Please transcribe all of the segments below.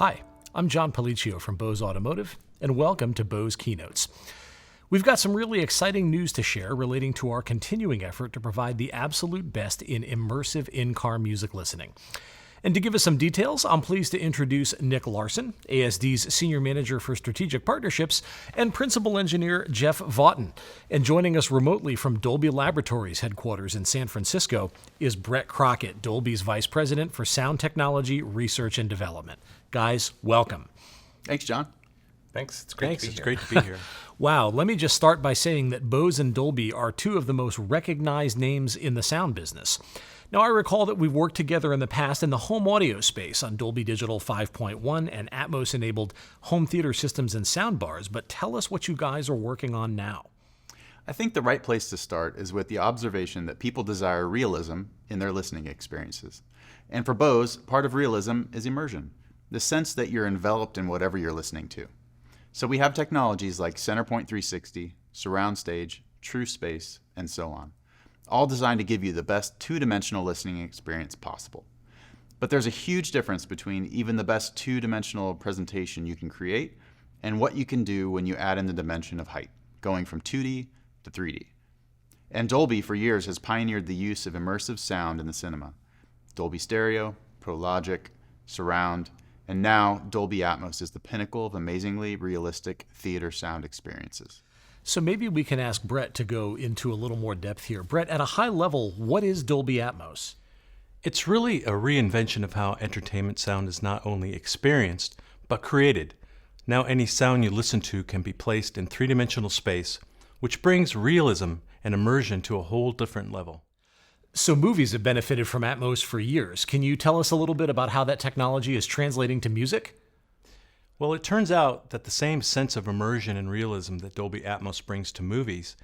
Hi, I'm John Policcio from Bose Automotive, and welcome to Bose Keynotes. We've got some really exciting news to share relating to our continuing effort to provide the absolute best in immersive in-car music listening. And to give us some details, I'm pleased to introduce Nick Larson, ASD's Senior Manager for Strategic Partnerships, and Principal Engineer Jeff Vaughton. And joining us remotely from Dolby Laboratories headquarters in San Francisco is Brett Crockett, Dolby's Vice President for Sound Technology, Research, and Development. Guys, welcome. Thanks, John. Thanks. It's great to be here. Wow, let me just start by saying that Bose and Dolby are two of the most recognized names in the sound business. Now, I recall that we've worked together in the past in the home audio space on Dolby Digital 5.1 and Atmos-enabled home theater systems and soundbars, but tell us what you guys are working on now. I think the right place to start is with the observation that people desire realism in their listening experiences. And for Bose, part of realism is immersion, the sense that you're enveloped in whatever you're listening to. So we have technologies like Centerpoint 360, Surround Stage, True Space, and so on, all designed to give you the best two-dimensional listening experience possible. But there's a huge difference between even the best two-dimensional presentation you can create and what you can do when you add in the dimension of height, going from 2D to 3D. And Dolby for years has pioneered the use of immersive sound in the cinema. Dolby Stereo, Pro Logic, Surround, and now Dolby Atmos is the pinnacle of amazingly realistic theater sound experiences. So maybe we can ask Brett to go into a little more depth here. Brett, at a high level, what is Dolby Atmos? It's really a reinvention of how entertainment sound is not only experienced, but created. Now any sound you listen to can be placed in three-dimensional space, which brings realism and immersion to a whole different level. So movies have benefited from Atmos for years. Can you tell us a little bit about how that technology is translating to music? Well, it turns out that the same sense of immersion and realism that Dolby Atmos brings to movies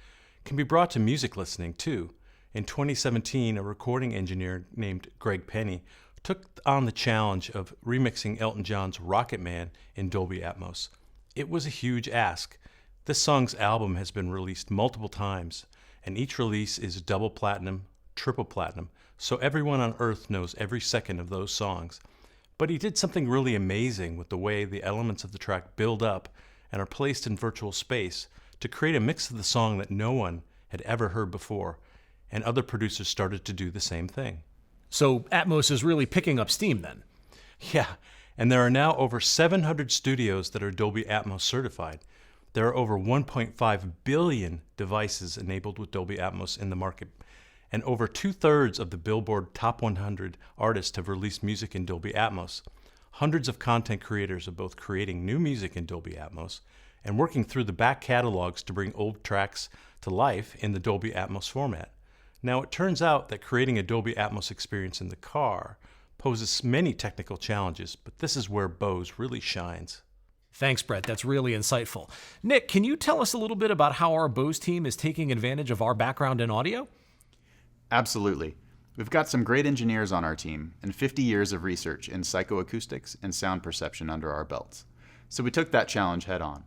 can be brought to music listening too. In 2017, a recording engineer named Greg Penny took on the challenge of remixing Elton John's Rocket Man in Dolby Atmos. It was a huge ask. This song's album has been released multiple times, and each release is double platinum, triple platinum, so everyone on Earth knows every second of those songs. But he did something really amazing with the way the elements of the track build up and are placed in virtual space to create a mix of the song that no one had ever heard before, and other producers started to do the same thing. So Atmos is really picking up steam then? Yeah, and there are now over 700 studios that are Dolby Atmos certified. There are over 1.5 billion devices enabled with Dolby Atmos in the market, and over 2/3 of the Billboard Top 100 artists have released music in Dolby Atmos. Hundreds of content creators are both creating new music in Dolby Atmos and working through the back catalogs to bring old tracks to life in the Dolby Atmos format. Now, it turns out that creating a Dolby Atmos experience in the car poses many technical challenges, but this is where Bose really shines. Thanks, Brett. That's really insightful. Nick, can you tell us a little bit about how our Bose team is taking advantage of our background in audio? Absolutely. We've got some great engineers on our team and 50 years of research in psychoacoustics and sound perception under our belts. So we took that challenge head on.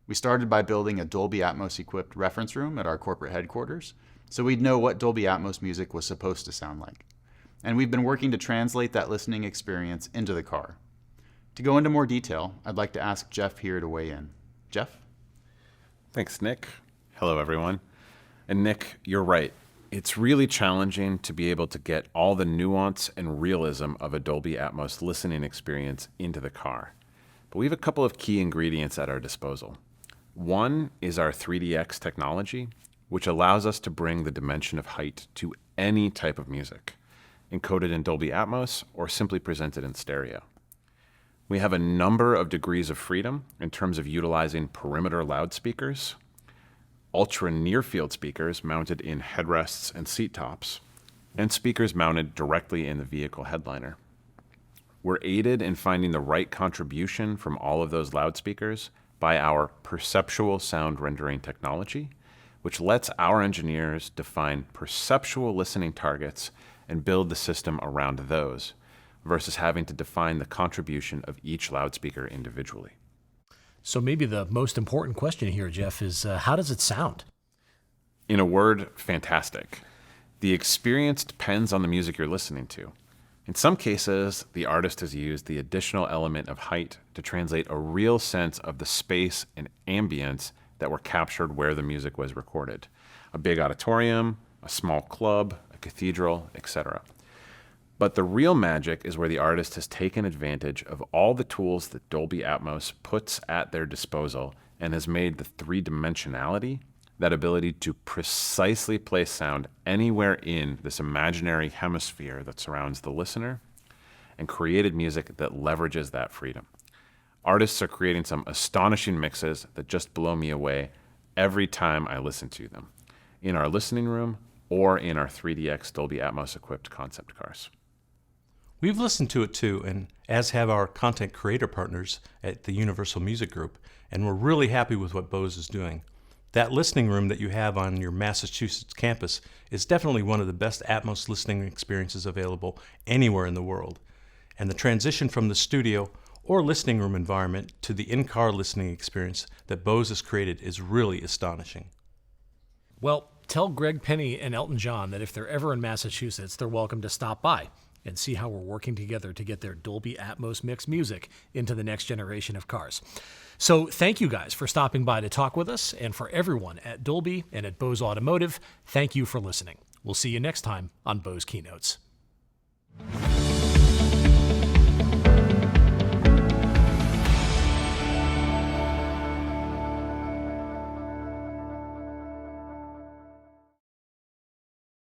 We started by building a Dolby Atmos equipped reference room at our corporate headquarters so we'd know what Dolby Atmos music was supposed to sound like. And we've been working to translate that listening experience into the car. To go into more detail, I'd like to ask Jeff here to weigh in. Jeff? Thanks, Nick. Hello, everyone. And Nick, you're right. It's really challenging to be able to get all the nuance and realism of a Dolby Atmos listening experience into the car. But we have a couple of key ingredients at our disposal. One is our 3DX technology, which allows us to bring the dimension of height to any type of music, encoded in Dolby Atmos or simply presented in stereo. We have a number of degrees of freedom in terms of utilizing perimeter loudspeakers, ultra near-field speakers mounted in headrests and seat tops, and speakers mounted directly in the vehicle headliner. We're aided in finding the right contribution from all of those loudspeakers by our perceptual sound rendering technology, which lets our engineers define perceptual listening targets and build the system around those, versus having to define the contribution of each loudspeaker individually. So maybe the most important question here, Jeff, is how does it sound? In a word, fantastic. The experience depends on the music you're listening to. In some cases, the artist has used the additional element of height to translate a real sense of the space and ambience that were captured where the music was recorded. A big auditorium, a small club, a cathedral, etc. But the real magic is where the artist has taken advantage of all the tools that Dolby Atmos puts at their disposal and has made the three-dimensionality, that ability to precisely place sound anywhere in this imaginary hemisphere that surrounds the listener, and created music that leverages that freedom. Artists are creating some astonishing mixes that just blow me away every time I listen to them, in our listening room or in our 3DX Dolby Atmos equipped concept cars. We've listened to it too, and as have our content creator partners at the Universal Music Group, and we're really happy with what Bose is doing. That listening room that you have on your Massachusetts campus is definitely one of the best Atmos listening experiences available anywhere in the world. And the transition from the studio or listening room environment to the in-car listening experience that Bose has created is really astonishing. Well, tell Greg Penny and Elton John that if they're ever in Massachusetts, they're welcome to stop by and see how we're working together to get their Dolby Atmos mixed music into the next generation of cars. So thank you guys for stopping by to talk with us, and for everyone at Dolby and at Bose Automotive, thank you for listening. We'll see you next time on Bose Keynotes.